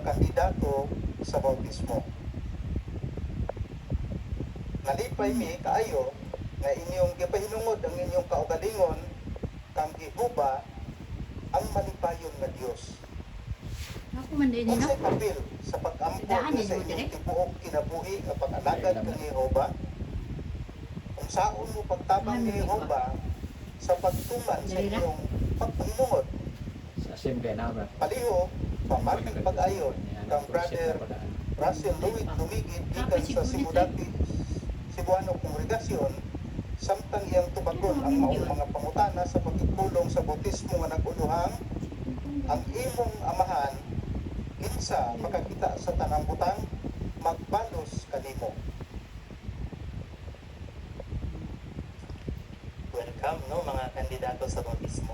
kandidato sa bautismo. Nalipay mi kaayo nga inyong gipahinungod ang inyong kaugalingon kang Jehova ang malipayon nga Dios. Ako man din no. Unsay papel sa pag-ampo Daan sa din mo, inyong direk. tibuok kinabuhi nga pag-alagad kang Jehova? Kung saon mo pagtabang ni Jehova sa pagtuman sa Dali na. inyong pagpahinungod? Sa assembly na ba? Paliho, pamatig pag-ayon kang Brother Russell Louis Lumigid gikan sa Cebuano Kongregasyon samtang iyang tubagon ang maong mga pangutana sa pagtulong sa bautismo nga naguluhang ang imong amahan kinsa makakita sa tanang butang magbalos kanimo. Welcome no mga kandidato sa bautismo.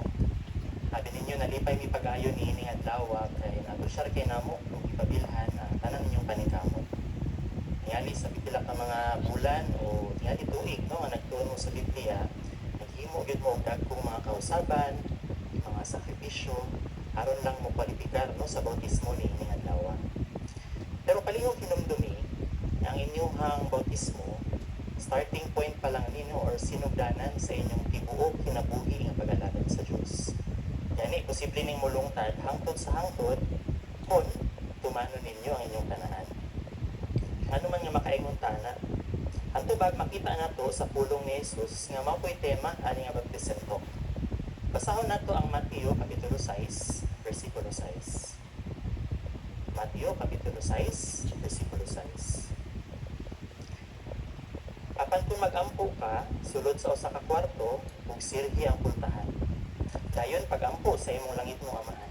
Sabi ninyo nalipay mi pag-ayo ni ining adlaw kay nagusyar kay namo kung ipabilhan ang tanan ninyong paningkamot. Tingali sa pipila ka mga bulan o tingali tuig no nga nagtuon mo sa Biblia, naghimo gyud mo og dagkong mga kausaban, mga sakripisyo aron lang mo kwalipikar no sa bautismo ni ining adlaw. Pero palihog hinumdumi ang inyong bautismo starting point pa lang ninyo or sinugdanan sa inyong tibuok kinabuhi nga pag-alagad sa Dios. Yani posible ning mulungtad hangtod sa hangtod kung tumano ninyo ang inyong tanan. Ano man nga makaingon tana, hanto bag makita nato sa pulong ni Jesus nga mao ko'y tema ani nga baptismo. Basahon nato ang Mateo kapitulo 6 versikulo 6. Mateo kapitulo 6 versikulo 6. Apan kung mag-ampo ka, sulod sa usa ka kwarto, ug sirhi ang pultahan. Dayon pag-ampo sa imong langit mong amahan.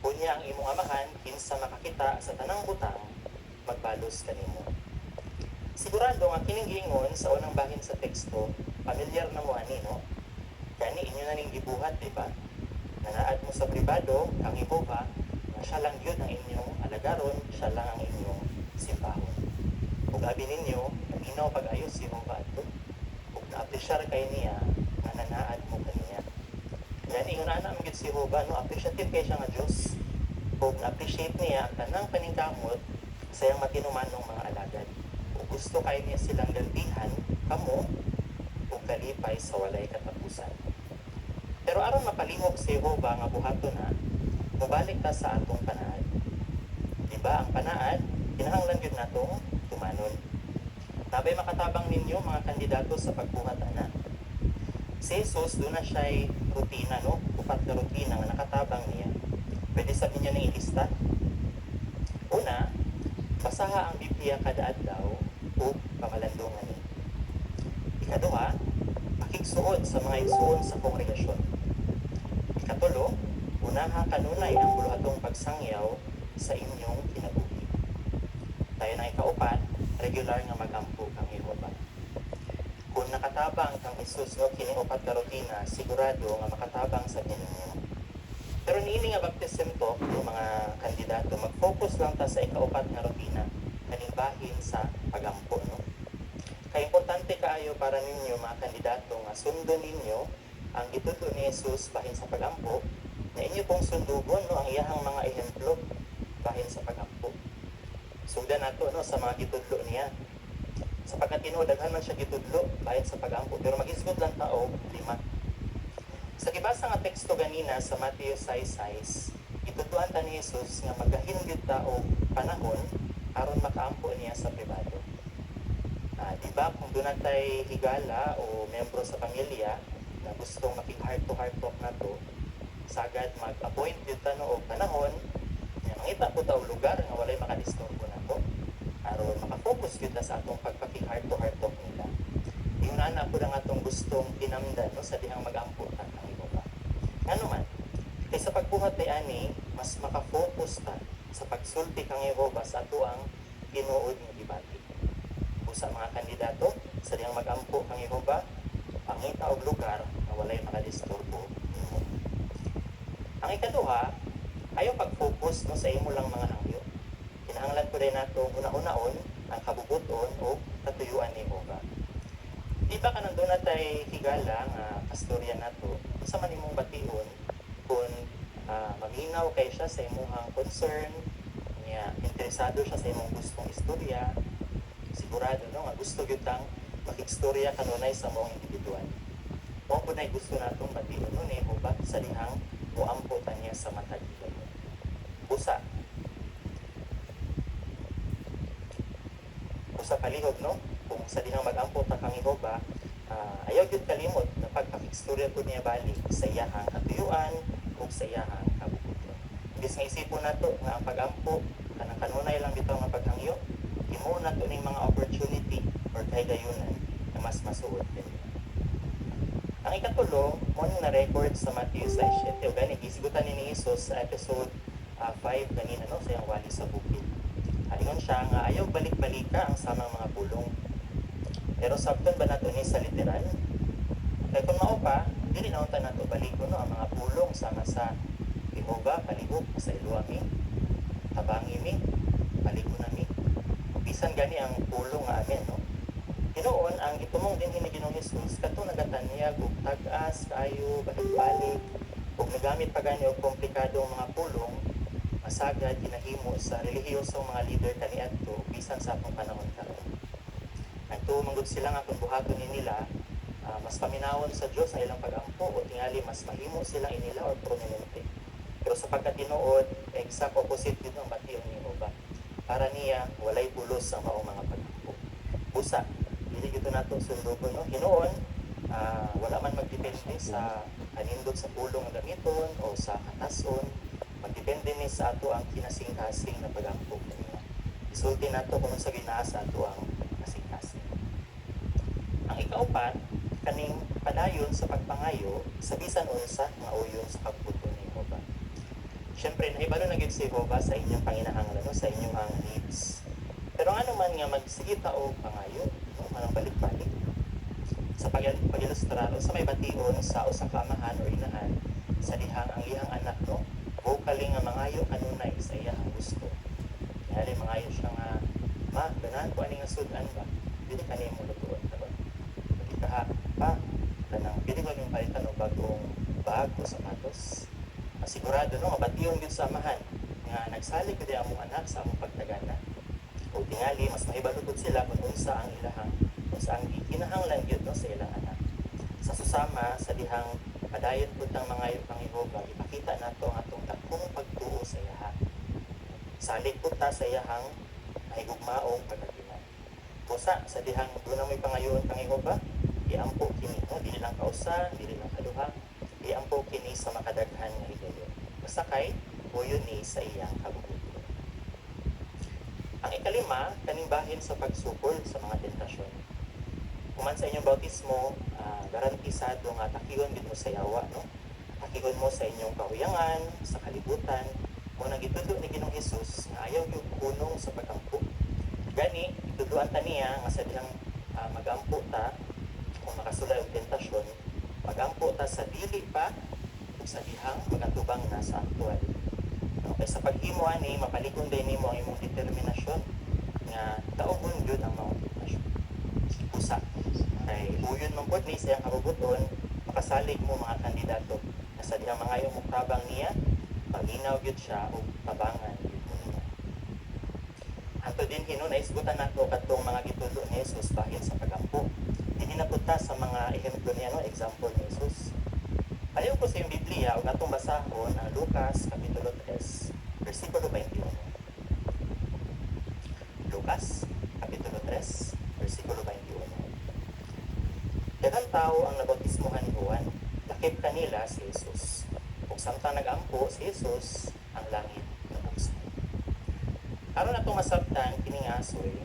Unya ang imong amahan kinsa makakita sa tanang butang, magbalos kanimo. Sigurado nga kining giingon sa unang bahin sa teksto, pamilyar na mo ani no? Kani inyo na ning gibuhat, di ba? Nanaad mo sa pribado, ang Jehova, na siya lang yun ang inyong alagaron, siya lang ang inyong simbahon. Ug abi ninyo, naminaw pag-ayos si Jehova ato. Ug na-appreciate kay niya, nga nanaad mo kaniya. Yan ingon ana ang si Jehova, no, appreciative kay siya nga Dios. Ug na-appreciate niya ang tanang paningkamot sa iyang matinumanong mga alagad. Ug gusto kay niya silang galbihan kamo ug kalipay sa walay katapusan. Pero aron mapalihok si Jehova nga buhaton na, mubalik ta sa atong panaad. Diba ang panaad, kinahanglan gyud natong tumanon. Tabay makatabang ninyo mga kandidato sa pagbuhat ana. Si Jesus doon na siya'y rutina, no? Upat na rutina nga nakatabang niya. Pwede sabihin niya ng ilista. Una, basaha ang Biblia kada adlaw o pamalandungan ni. Ikaduha, pakigsuod sa mga igsuon sa kongregasyon. Ikatulo, unaha kanunay ang buluhatong pagsangyaw sa inyong kinabuhi. Tayo na ikaupat, regular nga mag-ampo kang Jehova. Kung nakatabang kang Jesus no kining upat ka rutina, sigurado nga makatabang sa ninyo. Pero niini nga baptism talk yung mga kandidato, mag-focus lang ta sa ikaupat nga rutina kaning bahin sa pagampo no. Kaya importante kaayo para ninyo mga kandidato nga sundon ninyo ang gitudo ni Jesus bahin sa pagampo, na inyo pong sundugon no ang iyahang mga ehemplo bahin sa pagampo. Sugdan nato no sa mga gitudlo niya. Sapagkat daghan man siya gitudlo bahin sa pagampo, pero mag-isgod lang tao 5. Sa gibasa nga teksto ganina sa Mateo 6:6, ituduan ta ni Jesus nga magahinggid tao panahon aron makaampo niya sa pribado. Diba kung doon natay higala o membro sa pamilya na gustong making heart-to-heart talk na to, sagad mag-appoint yun o panahon, nga mangita po tayo lugar nga walay makadisturbo na to, aron makafocus yun sa atong pagpaking heart-to-heart talk nila. Yung na po lang atong gustong tinamdan no, sa dihang mag-amputan ng Jehova. Nga naman, kay sa pagbuhat ni ani, mas makafocus ta sa pagsulti kang Jehova sa ato ang tinuod ng debate. Sa mga kandidato, sa diyang mag-ampo kang Jehova, pangita og lugar na walay makadisturbo nimo. Ang ikaduha, ayaw pag-focus no, sa imo lang mga hangyo. Kinahanglan ko rin nato una-unaon ang kabubuton o katuyuan ni Jehova. Di ba ka nandun natay higala nga kastorya nato, sa man imong bation kung maminaw kay siya sa imuhang concern niya, interesado siya sa imong gustong istorya, sigurado no nga gusto gyud tang makigstorya kanunay sa mong individual. Mao po na gusto natong bation no ni Jehova sa dihang moampo ta niya sa matag higayon. Busa kalihog no kung sa dihang magampo ta kang Jehova, ayaw gyud kalimot na pagpakigstorya po niya bali sa iyahang katuyuan ug sa iyahang kabubuton. Imbis nga isipon nato nga ang pagampo kanang kanunay lang bitaw nga paghangyo, himo nato ning mga opportunity or kahigayunan na mas masuod din. Ang ikatulo, mo na record sa Matthew 6:7 o gani gisigutan ni Jesus sa episode 5 kanina no sa iyang wali sa bukid. Ingon siya nga ayaw balik-balika ang samang mga pulong. Pero sabton ba nato ni sa literal? Kaya kung mao pa, dili na unta nato baliko no ang mga pulong sama sa Jehova palihog sa iluami, tabangi mi, paligo na mi. Bisan gani ang pulong nga amen no. Hinuon ang gitumong din ni Ginoong Hesus kadto nagatanyag og tag-as kayo balik-balik ug nagamit pa gani og komplikadong mga pulong masagad ginahimo sa relihiyosong mga leader kaniadto bisan sa atong panahon karon. Nagtumanggod sila nga kung buhaton ni nila mas paminawon sa Dios ang ilang pagampo o tingali mas mahimo silang inila or prominente. Pero sa pagkatinuod, exact opposite din ang batiyon ni Jehova. Para niya walay pulos ang maong mga pagampo. Busa, dili gito nato sundugon no. Hinuon wala man magdepende sa anindot sa pulong nga gamiton o sa katason. Magdepende ni sa ato ang kinasing-kasing na pagampo niya. Isulti nato kung sa ginaasa ato ang kasing-kasing. Ang ikaupat, kaning padayon sa pagpangayo sa bisan unsa nga uyon sa pagbuto ni Jehova. Siyempre, nahibalo na gyud si Jehova sa inyong panginahanglan no, sa inyong ang needs. Pero ano man nga magsigita o pangayo, no, manang balik-balik sa pag-ilustrar o sa may bation sa usa ka amahan o inahan sa dihang ang iyang anak no, vocally nga mangayo kanunay sa iyang gusto. Kaya mangayo siya nga, ma, ganan ko aning sudan ba? Dili kani mo lutuon karon. Pagka pa, kanang pili ko yung palitan o bagong bag o sapatos. Masigurado no, mabatiyon gyud sa amahan nga nagsalig gid ang among anak sa among pagtagana. O tingali mas mahibalugod sila kung unsa ang ilahang unsa ang gikinahanglan gyud no sa ilang anak. Sa susama sa dihang padayon pud ng mga pang Jehova, ipakita nato ang atong dakong pagtuo sa iyaha. Salig pud ta sa iyahang mahigugmaong pagkaginan. Busa sa dihang dunay may pangayoon pang Jehova, iampo kini no, dili lang kausa, dili lang kaduha, iampo kini sa makadaghan nga higayon. Basta kay puyo ni sa iyang kabubuton. Ang ikalima, kaning bahin sa pagsukol sa mga tentasyon. Kuman sa inyong bautismo, garantisado nga takihon gid mo sa yawa no. Takihon mo sa inyong kahuyangan, sa kalibutan, mo nagitudo ni Ginoong Hesus nga ayaw gyud kunong sa pagampo. Gani, ituduan ta niya nga sa dihang magampo ta kung makasulay og tentasyon, magampo ta sa dili pa ug sa dihang magatubang na sa aktual. No, kay sa paghimo ani mapalikon din nimo ang imong determinasyon nga taogon gyud ang maong tentasyon. Usa kay uyon man pod ni sa iyang kabubuton, makasalig mo mga kandidato na sa dihang mga iyong tabang niya, paginaw gyud siya o tabangan gyud niya. Ato din hinon na isgutan nato kadtong mga gitudo ni Jesus bahin sa pagampo. Dinhi na pud ta sa mga ehemplo niya no, example ni Jesus. Ayaw ko sa iyong Biblia ug atong basahon ang Lucas kapitulo 3 versikulo 21. Lucas kapitulo 3 versikulo 21. Daghang tao ang nabautismohan ni Juan, lakip kanila si Jesus. Kung samtang nag-ampo si Jesus, ang langit nabuksan. Aron natong masabtan kini nga asoy,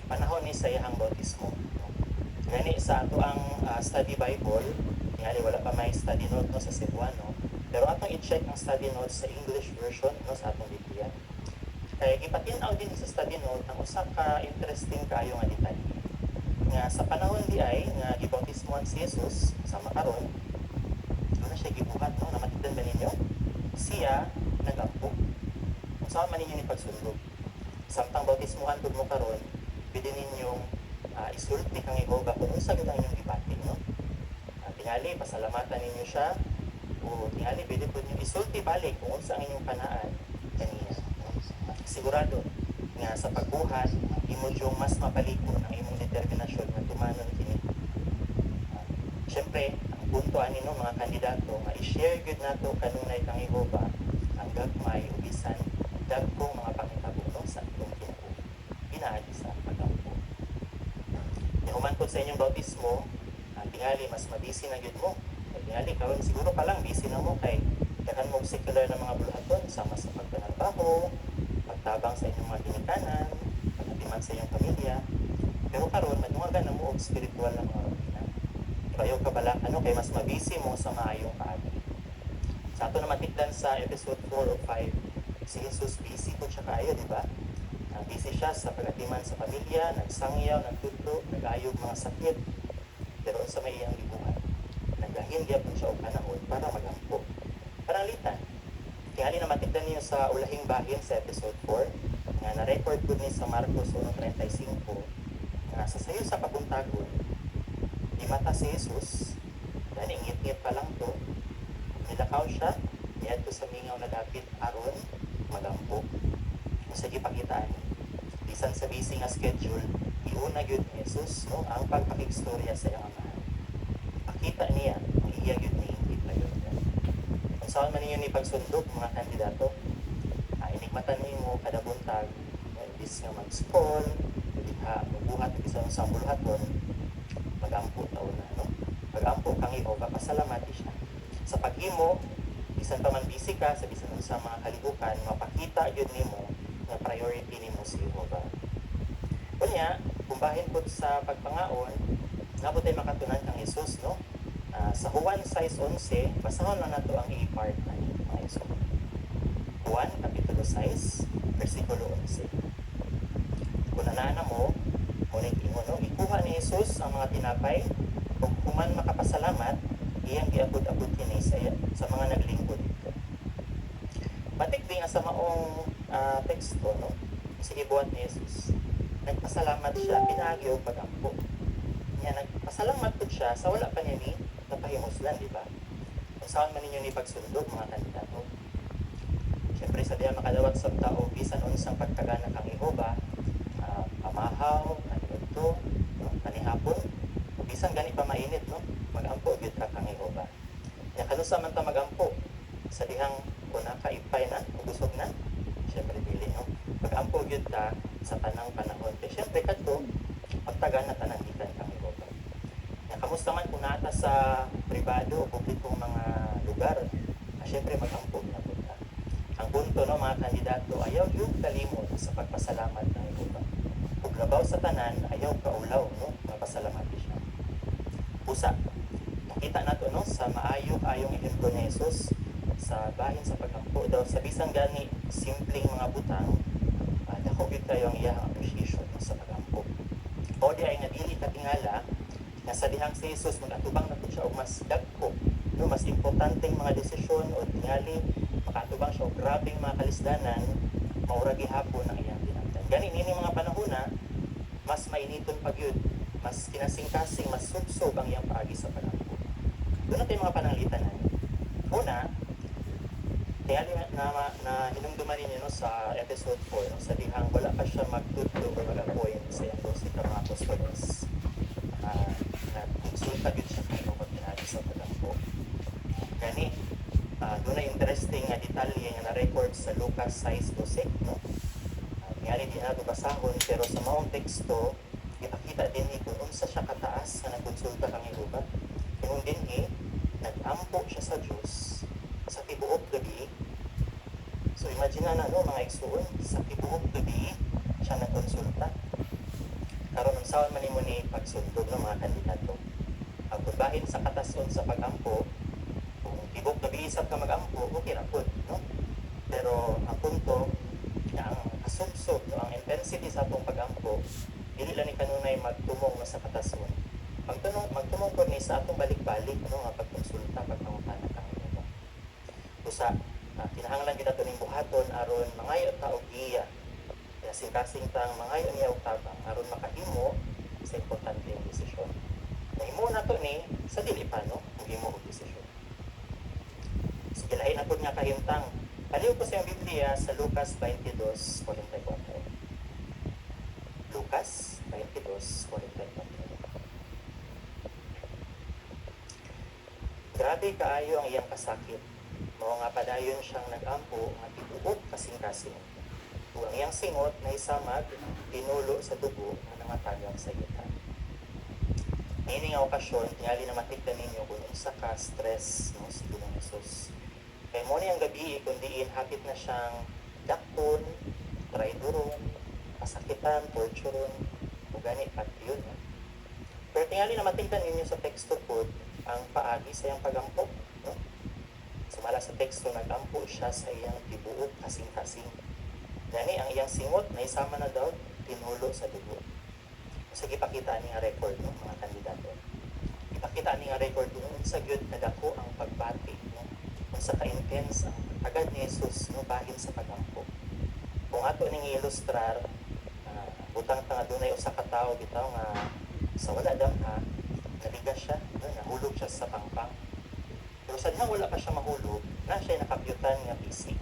panahon ni sa iyang bautismo. Gani sa ato ang study Bible, tingali wala pa may study note no sa Cebuano, pero atong i-check ang study note sa English version no sa atong Biblia. Kaya gipatin-aw din sa study note ang usa ka interesting kaayo nga detalye. Nga sa panahon di ay nga gibautismohan si Jesus sa makaron, na siya gibuhat no, namatidan ba ninyo? Siya nag-ampo. Kung saan man ninyo ni pagsundog. Samtang bautismohan pud mo karon, pwede ninyong isulti kang Jehova kung unsa gyud ang inyong gibati no. Tingali pasalamatan ninyo siya o tingali pwede pud niyo isulti balik kung unsa ang inyong kanaan kaniya. No? Sigurado nga sa pagbuhat imo jung mas mapaliko ang imong determinasyon nga tumanon kini. Siyempre, ang punto ani no mga kandidato nga i-share gyud nato kanunay kang Jehova ang gagmay ug bisan dagkong mga panghitabo no, sa atong kinabuhi pinaagi sa pagampo. Human po sa inyong bautismo, tingali mas mabisi na gyud mo. Tingali karon siguro pa lang busy na mo kay daghan mo secular na mga buluhaton sama sa pagtrabaho, pagtabang sa inyong mga ginikanan, pagatiman sa inyong pamilya. Pero karon madungagan na mo og spiritual na mga rutina. Kayo kabala ano kay mas mabisi mo sa maayong paagi. Sa ato na matikdan sa episode 4 o 5, si Jesus busy po siya kaayo, di ba? Busy siya sa pagatiman sa pamilya, nagsangyaw, nagtutlo, nagayog mga sakit. Pero sa may iyang libuhan, naglahin po siya og panahon para magampo. Paralitan. Kaya na matigdan niyo sa ulahing bahin sa episode 4, nga na-record po ni sa Marcos 1:35, nga sa sayo sa kabuntagon, di mata si Jesus, dahil ingit-ngit pa lang to, nilakaw siya, niadto sa mingaw na dapit aron magampo. Kung sa gipakitaan, bisan sa busy nga schedule, iuna gyud ni Jesus no, ang pagpakigstorya sa iyang amahan. Pakita niya ang iya gyud ni ipayod. Kung saan man ninyo ni pagsundok mga kandidato, inigmatan nimo kada buntag, imbis nga mag-scroll, diha magbuhat og isang sambuluhaton, magampo taon na no. Magampo kang Jehova, pasalamati siya. Sa paghimo, bisan pa man busy ka sa bisan sa mga kalibukan, mapakita gyud nimo nga priority nimo si Jehova. Kunya, kumbahin po sa pagpangaon, nabutay makatunan kang Jesus, no? Sa Juan 6:11, basahon lang nato ang i-part na mga iso. Juan, Kapitulo 6, versikulo 11. Kung nanana mo, ngunit ingon, no? Ikuha ni Jesus ang mga tinapay, kung human makapasalamat, iyang giabot-abot kini sa mga naglingkod. Batik din nga sa maong teksto, no? Sige buhat ni Jesus. Nagpasalamat siya, pinagi o pagampo. Niya, nagpasalamat po siya sa wala pa niya ni napahimuslan, di ba? Kung saan man ninyo ni pagsundog, mga kandidato. Siyempre, sa diya makadawat sa tao, bisan unsang pagkagana kang Jehova, pamahaw, kanito, no? Kanihapon, bisan gani pa mainit, no? Magampo, gyud ka kang Jehova. Niya, kanusa man ta magampo, sa dihang kung nakaipay na, kung busog na, siyempre, dili, no? Magampo, gyud ka sa tanang panahon. Pero siyempre kadto pagtagan na tanang gikan kang Jehova. Kamusta man kung nata sa pribado o publikong mga lugar, siyempre magampo na po ka. Ang punto no mga kandidato, ayaw yung kalimot sa pagpasalamat ng Jehova. Kung labaw sa tanan, ayaw kaulaw no, mapasalamati siya. Pusa, nakita nato no sa maayong ehemplo ni Jesus sa bahin sa paggampo daw sa bisang gani simpleng mga butang. Dako gyud kayo ang iyang appreciation sa pagampo. O di ay nadili katingala na sa dihang si Jesus magatubang na po siya og mas dagko, no, mas importanteng mga desisyon o tingali makatubang siya og grabeng mga kalisdanan, maura gihapon ang iyang ginamtan. Gani nini mga panahona, mas mainiton pa gyud, mas kinasing-kasing, mas subsob ang iyang paagi sa pagampo. Doon natin mga pananglitanan. Una, kaya na hinumduman ninyo no, sa episode 4, no, sa dihang wala pa siya magtutlo o mag-appoint sa iyang dosi ka mga apostoles. Nagkonsulta yun siya kung ano pinagi sa pagampo. Gani, doon na interesting nga detalye nga na-record sa Lucas 6:12, no? Ngayari di na basahon, pero sa maong teksto, ipakita din kung unsa siya kataas nga nagkonsulta kang Jehova. Kung din nag-ampo siya sa Diyos sa tibuok gabi. So imagine na no, mga igsuon, sa tibuok gabi siya nagkonsulta. Karon ang sawon man nimo ni pagsundog ng mga kandidato. Ang pagbahin sa katason sa pagampo, kung tibuok gabi isap ka magampo, okay ra pud, no? Pero ang punto na ang kasubsob, no, ang intensity sa atong pagampo, dili lang ni kanunay magtumong sa katason. Magtumong ko ni sa atong balik-balik, no, nga pagkonsulta, pagpangutana kang Jehova. Usa, kinahanglan kita ito ning buhaton aron mangayo ta og iya. Kasing-kasing tang mangayo niya og tabang aron makahimo sa importanteng desisyon. Nahimo na to ni sa dili pa no, kung himo og desisyon. Sige lain na pud nga kahimtang. Paliw ko sa Biblia sa Lucas 22:44. Lucas 22:44. Grabe kaayo ang iyang kasakit. Mao nga padayon siyang nag-ampo nga tibuok kasing-kasing. Ug ang iyang singot na isamag tinulo sa dugo nga nangatagak sa yuta. Ini nga okasyon, tingali na matigdan ninyo kung unsa ka stress no si Ginoong Hesus. Kay mo ni ang gabi kundi hapit na siyang dakton, traidoron, kasakitan, torturon, ug gani patyon. No? Pero tingali na matigdan ninyo sa teksto po ang paagi sa iyang pagampo. No? Sumala sa teksto, nagampo siya sa iyang tibuok kasing-kasing. Gani ang iyang singot na isama na daw tinulo sa dugo. Sige, ipakita ni nga record no, mga kandidato. Ipakita ni nga record no, sa gyud kadako ang pagbati no, unsa ka intense ang agad ni Jesus no bahin sa pagampo. Kung ato ning ilustrar, butang tanga dunay usa ka tawo bitaw nga sa wala damha naligas siya, no, nahulog siya sa pangpang. Pero sa dihang wala pa siya mahulog, na siya nakapyutan nga busy.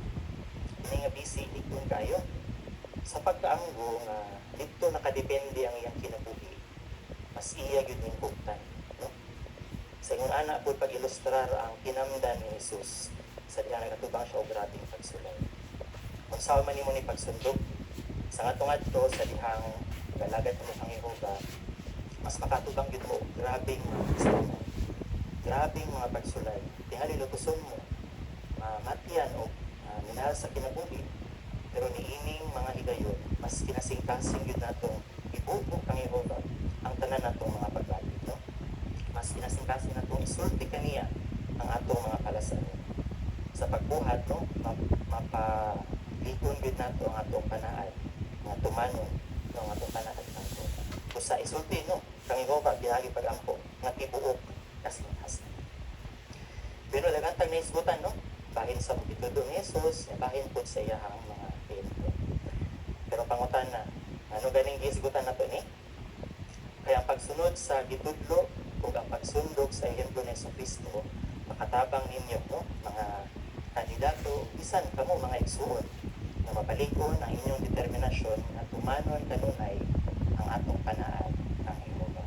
Ini nga busy ikon kayo. Sa pagkaanggo nga dito nakadepende ang iyang kinabuhi, mas iya gyud ning bugtan, no? Sa ingon ana pud pag-ilustrar ang kinamdan ni Jesus sa diha nagatubang siya og grabeng pagsulay. Unsa man nimo ni pagsundog sa ngadto sa dihang galagad mo ang Jehova, mas makatubang gyud mo og grabeng mga pagsulay. Grabeng mga pagsulay. Tingali lutuson mo, matiyan o minahal sa kinabuhi. Pero niining mga higayon, mas kinasing-kasing yun natong ibubo kang Jehova ang tanan natong mga pagbalit, no? Mas kinasing-kasing natong isulti kaniya ang atong mga kalasanon. Sa pagbuhat, no, mapalikon yun nato ang atong panaad, nga tumanon, no, ang atong panaad nato. Kusa isulti, no, kang Jehova, bihagi pag-ampo, nga tibuok, kasing-kasing. Pero lagantag na isgutan, no? Bahin sa pagitudo ni Jesus, bahin po sa iyahang mga templo. Pero pangutan na, ano ganing isgutan na to ni? Kaya ang pagsunod sa gitudlo o ang pagsundog sa ehemplo ni Kristo, makatabang ninyo, no? Mga kandidato, bisan kamo mga igsuon, na mapalikon ang inyong determinasyon na tumanon kanunay ang atong panaan ang Jehova.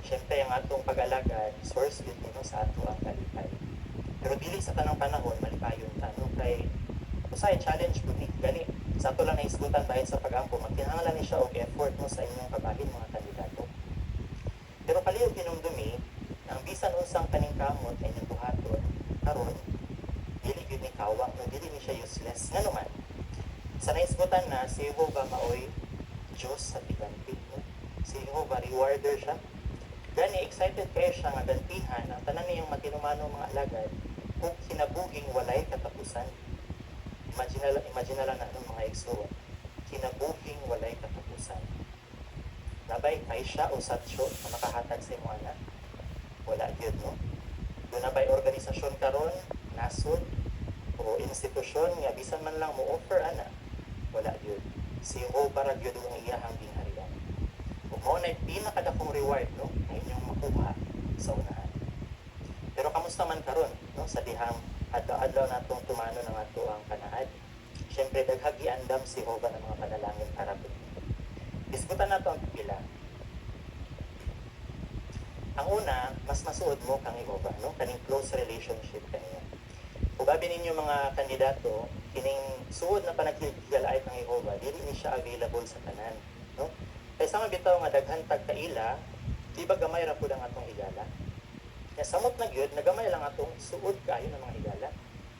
Siyempre, ang atong pag-alagad, source yun no, sa ato ang kalipay. Pero dili sa tanang panahon, malipayon tanong kay usay challenge po ni gani. Sa ato lang na isgutan dahil sa pag-ampo, magkinahanglan ni siya og effort mo sa inyong kabahin mga kandidato. Pero palihog hinumdumi, ang bisan unsang paningkamot ay inyong buhaton, karon dili gyud ni kawang, no, dili ni siya useless. Nga naman, sa naisgutan na, si Jehovah maoy Diyos sa tiganti. No? Si Jehovah rewarder siya. Gani excited kayo siya nga gantihan ang tanan niyang matinumanong mga alagad kung kinabuging walay katapusan. Imagine lang na mga igsuon. Kinabuging walay katapusan. Nabay kay siya o satyo na makahatag sa imo anak? Wala gyud, no? Doon nabay organisasyon karon, nasod, o institusyon nga bisan man lang mo offer ana? Wala gyud. Si Jehovah ra gyud ang iyahang gingharian. Kung mo na pinakadakong reward, no, na inyong makuha sa unahan. Pero kamusta man karon, no, sa dihang adlaw-adlaw natong tumano ng ato ang panaad. Siyempre daghagi andam si Jehovah ng mga panalangin para po. Diskutan nato ang pila. Ang una, mas masuod mo kang Jehovah, no, kaning close relationship kaniya. Kung gabi ninyo mga kandidato, kining suod na panagkigalaay kang Jehovah, dili ni siya available sa tanan, no? Kaysa nga bitaw nga daghan tagkaila, di ba gamay ra pud ang atong higala? Kaya samot na gyud, nagamay lang atong suod kaayo ng mga higala.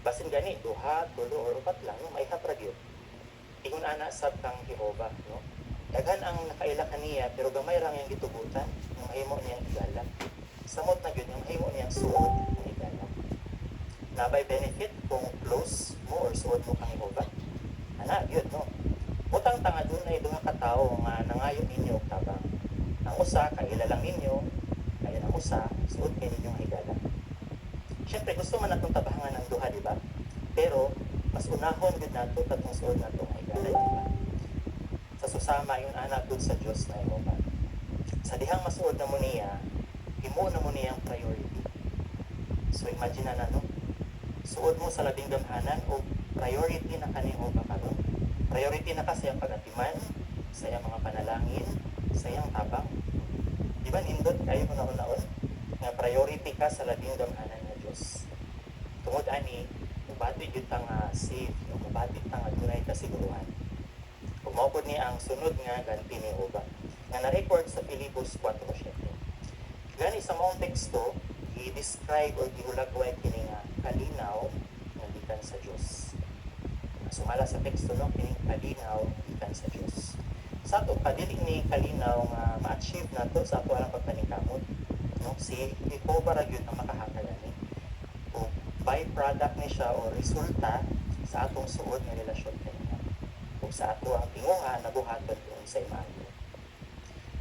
Basin gani duha, tulo or upat lang, no, maihat ra gyud. Ingon ana sab kang Jehova, no? Daghan ang nakaila kaniya pero gamay ra yang gitugutan, ng mahimo niyang higala. Samot na gyud, yung mahimo niyang suod ng higala. Nabay benefit kung close mo or suod mo kang Jehova. Ana gyud, no? Butang tanga doon ay duha ka tawo nga nangayon ninyo og tabang. Ang usa kaila lang ninyo, kaya ang usa suod kay ninyong higala. Siyempre gusto man natong tabangan ng duha, di ba? Pero mas unahon gud nato tatong suod natong higala, di ba? Sa susama yung anak gud sa Dios na Jehova. Sa dihang masuod na mo niya, himo na mo niyang priority. So imagine na no? Suod mo sa labing damhanan o priority na kani Jehova karon. Priority na kasi ang pag-atiman, sa iyang mga panalangin, sa iyang tabang. Di ba nindot kayo una-unaon nga priority ka sa labing gamhanan nga Dios. Tungod ani, mubati gyud ta nga safe, mubati ta nga dunay kasiguruhan. Ug mao pod ni ang sunod nga ganti ni Jehova nga na-record sa Filipos 4:7. Gani sa maong teksto, i-describe o gihulagway kini nga kalinaw nga gikan sa Dios. Sumala sa teksto no, kining kalinaw gikan sa Dios. Sa ato padili ni kalinaw nga ma-achieve nato sa ato alang pagpaningkamot, no, si Jehova ra gyud ang makahatag ani. O byproduct ni siya o resulta sa atong suod nga relasyon kaniya. O sa ato ang tinguha nabuhaton kung sa imago.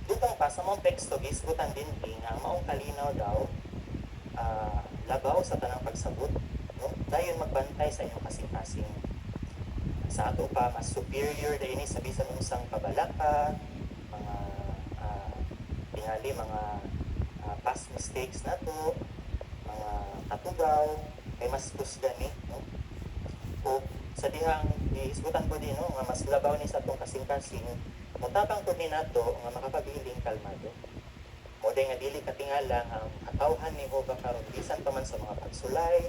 Dutang pa sa mong teksto gisgutan din nga ang maong kalinaw daw labaw sa tanang pagsabot, no? Dayon magbantay sa inyong kasing-kasing. Sa ato pa mas superior dahil sa bisan unsang kabalaka, mga tingali mga past mistakes nato, mga katugaw, kay mas kusgan ni, no? O sa dihang iisgutan ko din no, nga mas labaw ni sa atong kasing-kasing, mutabang ko ni nato nga makapabiling kalmado. O day nga dili katingala ang katawhan ni Jehova karon bisan pa man sa mga pagsulay,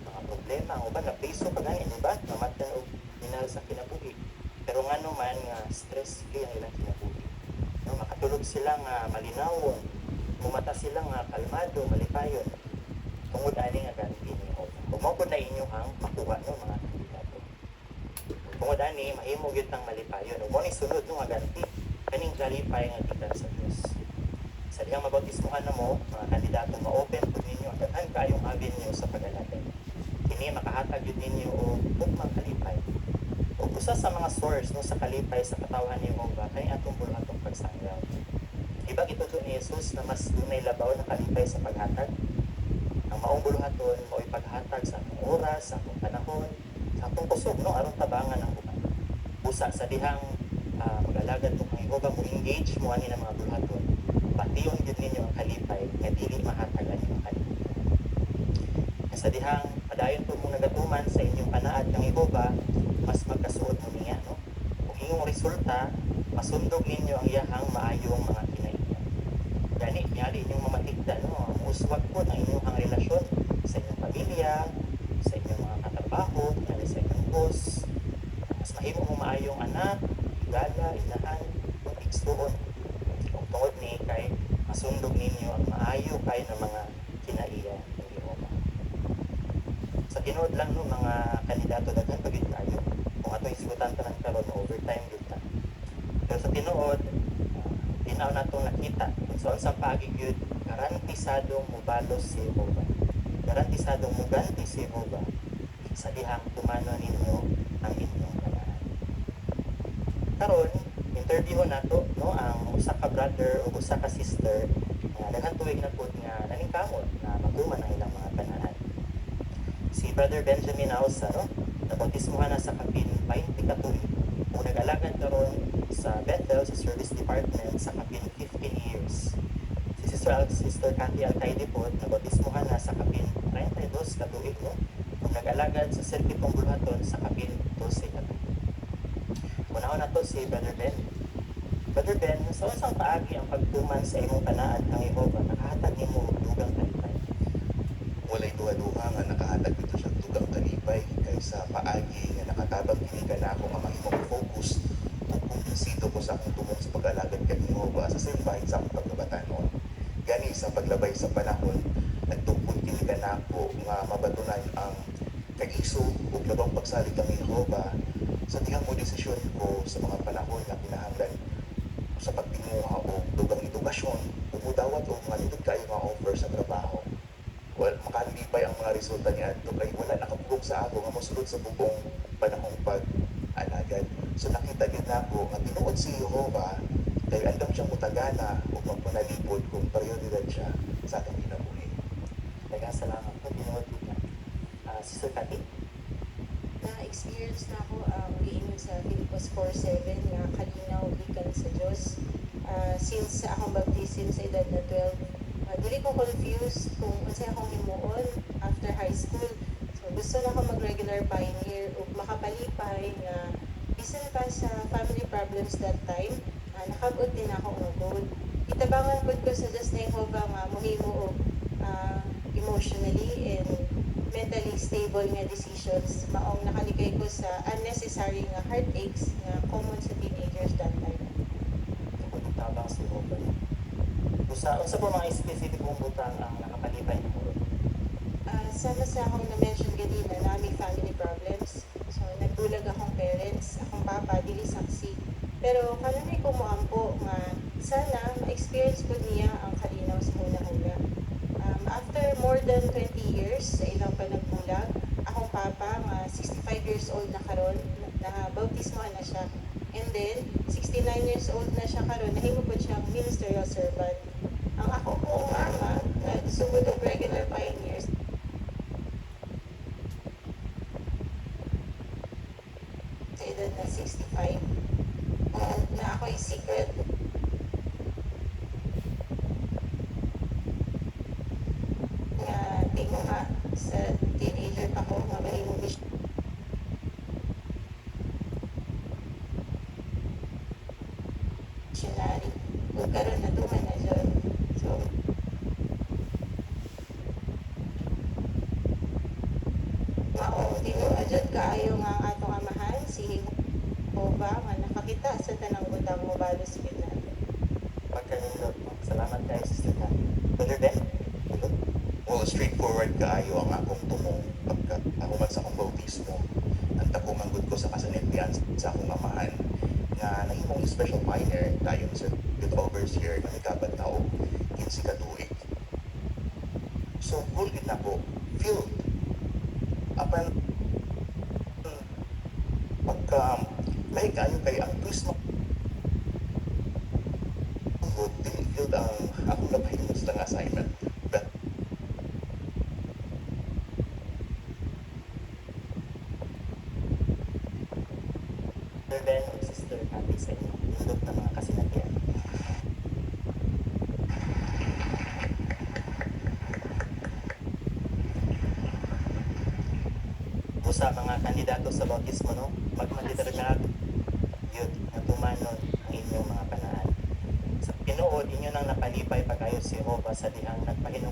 mga problema, ang uban na piso pa gani, di ba? Namatan og minal sa kinabuhi. Pero ngano man nga stress free ang ilang kinabuhi. No, makatulog sila nga malinawon, mumata sila nga kalmado, malipayon. Tungod ani nga ganti ni Jehova. Kung mao na inyo ang makuha no mga kandidato. Tungod ani mahimo gyud tang malipayon. Ug mo ni sunod no nga ganti kaning kalipay nga gikan sa Dios. Sa dihang mabautismuhan na mo, mga kandidato, ma-open po ninyo ang daghan kayong avenue sa pag-alagay. Kini makahatag yun ninyo o bukmang kalipay. O usa sa mga source no, sa kalipay sa katawan ni Jehova, kay atong bulhatong pagsanggaw. Diba gituto ni Jesus na mas dunay labaw na kalipay sa paghatag? Ang maong buluhaton mo ipaghatag sa atong oras, sa atong panahon, sa atong kusog, no, aron tabangan ang uban. Usa sa dihang mag-alagad mo kang Jehova mo engage mo ani ng mga buluhaton. Patiyon din ninyo ang kalipay nga dili mahatagan yung kalipay. Sa dihang padayon po mong nagatuman sa inyong panaad ng Jehova, mas magkasuod mo niya, no? Kung inyong resulta, masundog ninyo ang iyahang maayong mga kinainan. Gani, nyali inyong mamatigda, no? Muswag po ang inyong relasyon sa inyong pamilya, sa inyong mga katrabaho, nyali sa inyong boss. Mas mahimo mo maayong anak, gala, inahan, kung igsuon. Tungod ni kay masundog ninyo ang maayo kay ng mga kinaiya ng Jehova. Sa tinuod lang no mga kandidato daghan pagid kayo. Kung ato isgutan ta ng karon overtime gyud ta. Pero sa tinuod tinaw natong nakita kung saan sa pagigyud garantisadong mubalos si Jehova. Garantisadong muganti si Jehova sa dihang tumano ninyo ang inyong panahon. Karon interview nato no ang usa ka brother o usa ka sister nga daghan tuig na pud nga naningkamot na matuman ang ilang mga panahan. Si Brother Benjamin Ausa no nabautismuhan na sa kapin 20 ka tuig ug nag-alagad karon sa Bethel sa Service Department sa kapin 15 years. Si Sister Cathy Alcaide po nabautismuhan na sa kapin 32 ka tuig no ug nag-alagad sa Sirkitong Buluhaton sa kapin 12 ka tuig. Unahon na to si Brother Ben. Brother Ben, sa unsang paagi ang pagtuman sa imong panaad ang Jehova, nakahatag nimo og dugang kalipay. Walay duha-duha nga nakahatag dito siya dugang kalipay kaysa paagi nga nakatabang kini kanako nga mahimong focus ug kumpleto ko sa akong tumong sa pag-alagad kay Jehova sa simbahan sa akong paglabatanon. Gani sa paglabay sa panahon, nagtugpod kini kanako nga mabatunan ang kag-iso ug labang pagsalig kang Jehova sa tihang mo desisyon ko sa mga panahon na kinahanglan sa pagtinguha o dugang edukasyon, umudawat o mga nindot kayo mga offer sa trabaho. Well, makalipay ang mga resulta niya at kay wala nakabugong sa ako nga mosulod sa bugong panahong pag-alagad. So nakita din na ako nga tinuod si Jehova dahil andam siyang mutagana o magpanalipod kung prioridad siya sa atong kinabuhi. Daghang salamat po tinuod kita. Sister Cathy. Na-experience na ako ang giingon sa Filipos 4:7 nga kalinaw gikan sa Dios. Since akong baptism sa edad na 12, dili ko confused kung unsay akong himuon after high school. So gusto na ako mag-regular pioneer ug makapalipay nga bisan pa sa family problems that time, nakabot din ako ng goal. Itabangan po ko sa Diyos na Jehovah nga mohimo og emotionally and mentally stable nga decisions maong nakaligay ko sa unnecessary nga heartaches nga common sa teenagers that time. Tabang si Robert. Unsa po mga specificong butang ang nakapalipay ng muro? Sama sa akong na-mention ganina na may family problems. So, nagbulag akong parents, akong papa, dili saksi. Pero kanunay ko moampo nga sana ma-experience ko niya ang kalinaw sa hula-hula. After more than 20 years sa ilang panagbulag, akong papa nga 65 years old na karon, na-bautismohan na siya. And then, 69 years old na siya karon, nahimo po siyang ministerial servant. Ang ako kong ama, nagsugod of regular pioneers, sa edad na 65. Na ako'y secret nga di mo nga sa teenager pa ko nga mahimo missionary. Kung karon na duman na dyan. So, maong tinuod dyan kaayo nga ang atong amahan, si Jehovah nga nakakita sa tanang butang mo balos natin. Pagkanindot mo. Salamat kayo, Sister Kat. Brother Ben? Well, straightforward kaayo ang akong tumong pagka ako man sa akong bautismo. Ang takumanggod ko sa kasanitian sa akong amahan nga nahimong special minor tayo sa youth overseer na nagkabat na o 15 ka tuig. So, full na ko, filled. Apan, pagka lahi kayo kay ang twist mo good, filled ang akong napahimos ng assignment. But, Brother Ben o Sister Kathy sa inyong nindot na mga kasinatian. Sa mga kandidato sa bautismo, no? Magmalitargag yun, na tumanon ang inyong mga panaan. Sa tinuod, inyo nang napalipay pag-ayos si Jehovah sa dihang nagpahinog.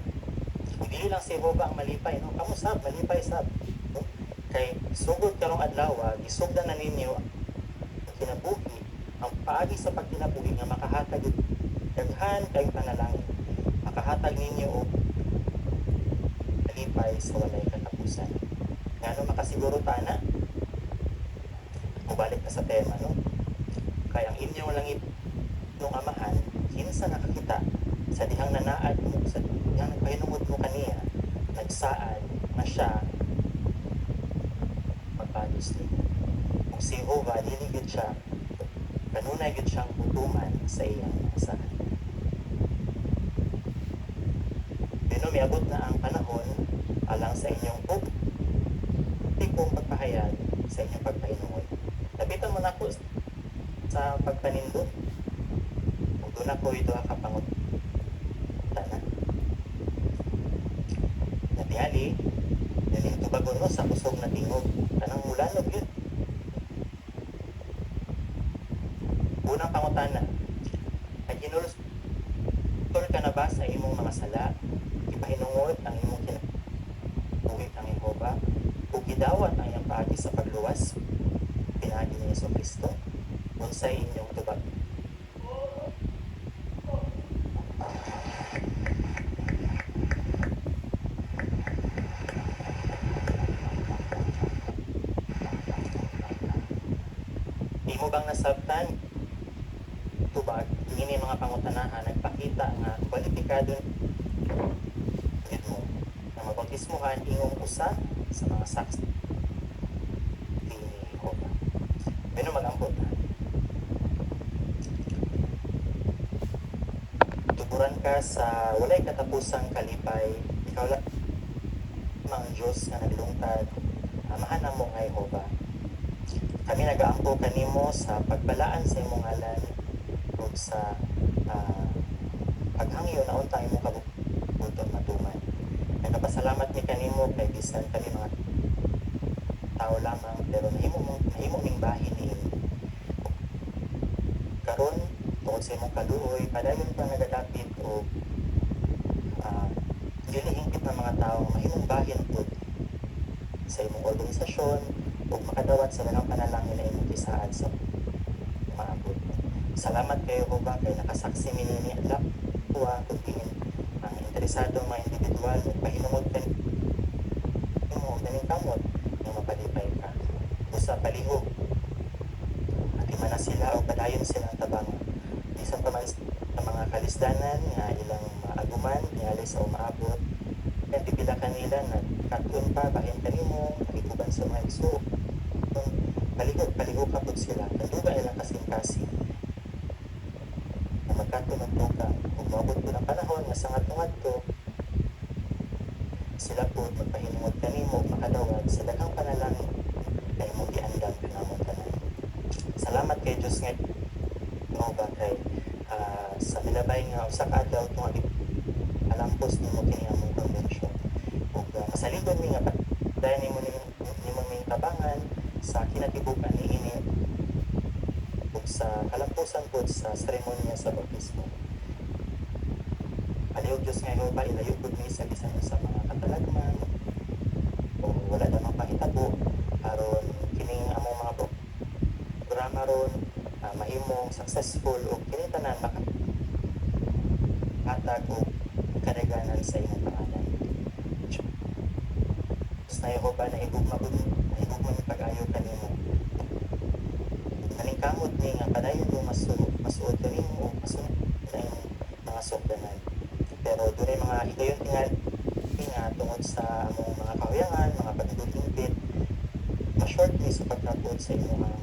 Hindi lang si Jehovah ang malipay, no? Kamu sab, malipay sab. No? Kay sugod karong adlaw, gisugdan na ninyo ang kinabuhi, ang paagi sa pagkinabuhi nga makahatag daghan kayong panalangin. Makahatag ninyo og malipay sa walay katapusan. Ngano makasiguro tana? Mubalik na sa tema, no? Kaya ang inyong langit nung amahan, kinsa nakakita sa dihang nanaad mo, sa dihang nagpahinungod mo kaniya, nagsaad na siya magpalos ninyo. Kung si Jehovah, diligid siya, kanunay gid siyang hutuman sa iyang asahan. Dino, miabot na ang panahon alang sa inyong kong pagpahayag sa inyong pagpahinungod. Lapitan mo na ko sa pagpanindot. Kung doon ako ito ang kapangutana. Natihali, naling tubagon mo sa kusog na tingog. Tanang mulanog yun. Unang pangutana, ay ginulustol ka na ba sa imong mga sala? Ipahinungod ang imong kinabuhit ang Jehovah? Kung gidawat ang iyang paagi sa pagluwas, pinagi ni Yesu Kristo, unsay inyong tubag. Imo bang nasabtan tubag, ini mga pangutanahan nagpakita nga kwalipikado mo na mabautismuhan ingong usa sa mga saksi ni Jehovah. Pero mag-ampot na. Tuburan ka sa walay katapusang kalipay, ikaw lang ang Diyos nga naglungtad, amahan mo nga Jehovah. Kami nag-aampo kanimo sa pagbalaan sa imong ngalan ug sa paghangyo na untang imong kabuton matuman. Nagpasalamat ni kanimo kay bisan kami mga tao lamang pero nahimo ning bahin ni sa imong kaluoy, padayon pa nagadapit o dili hingpit ng mga tao mahimong bahin po sa imong organisasyon o makadawat sa daghang panalangin na imong gisaad sa maabot. Salamat kayo ko ba kay nakasaksi minini adlap tuwa kung tingin ang interesadong mga individual at pahinungod ka mo ganing kamot na mapalipay ka. Usa palihog at man na sila o padayon silang tabang. Bisan pa man sa mga kalisdanan nga ilang maaguman niali sa umaabot kaya pipila kanila na katun pa bahin kanimo nakikuban sa mga iso palihog kapag sila naduga ilang kasing-kasing na magkatun ang tugang kung mabot po ng panahon nga sa ngadto sila po magpahinungod kanimo makadawat sa daghang panalangin ay mong giandam kanamong tanan. Salamat kay Diyos nga mo ba kay sa milabay nga usa ka adlaw tungod alampos nimo kini among convention ug masaligod mi nga dahil nimo ning tabangan sa kinatibukan niini ug sa kalampusan po sa seremonya sa bautismo. Palihog Diyos nga Jehova ilayo pud mi sa bisan sa mga katalagman o wala namang pahitabo aron kining among mga programa ron mahimong successful o kini tanan makatag o kadaganan sa imong pangalan. Diyos na Jehova na higugma ni pag-ayo kanimo. Naningkamot ni nga padayon mo masuod kanimo o masunod na imong mga sukdanan. Pero doon ay mga higayon nga tungod sa among mga kahuyangan, mga pagdudingpit, ma-short ni sa pagkapod sa imong mga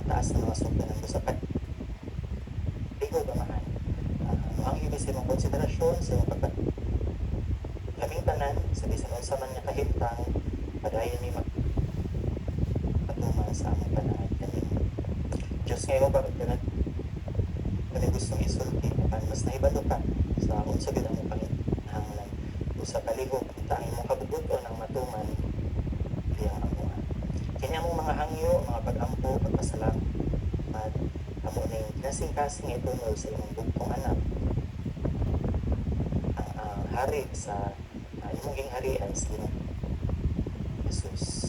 taas na mga sukdanan sa pag-igog amahan. Ang ibig sa imong konsiderasyon sa imong labing tanan sa bisan unsa man nga kahimtang padayon mi magpatuman sa among panaad kanimo. Diyos nga Jehova kani gustong isulti apan mas nahibalo ka sa unsa gid ang panginahanglan usa palihog ta ang imong kabubuton ang matuman diyang amuha. Kini among mga hangyo, mga pag-ampo, pagpasalamat amo ning kasing-kasing itunol sa imong bugtong anak ang hari sa imong gingharian sa Jesus.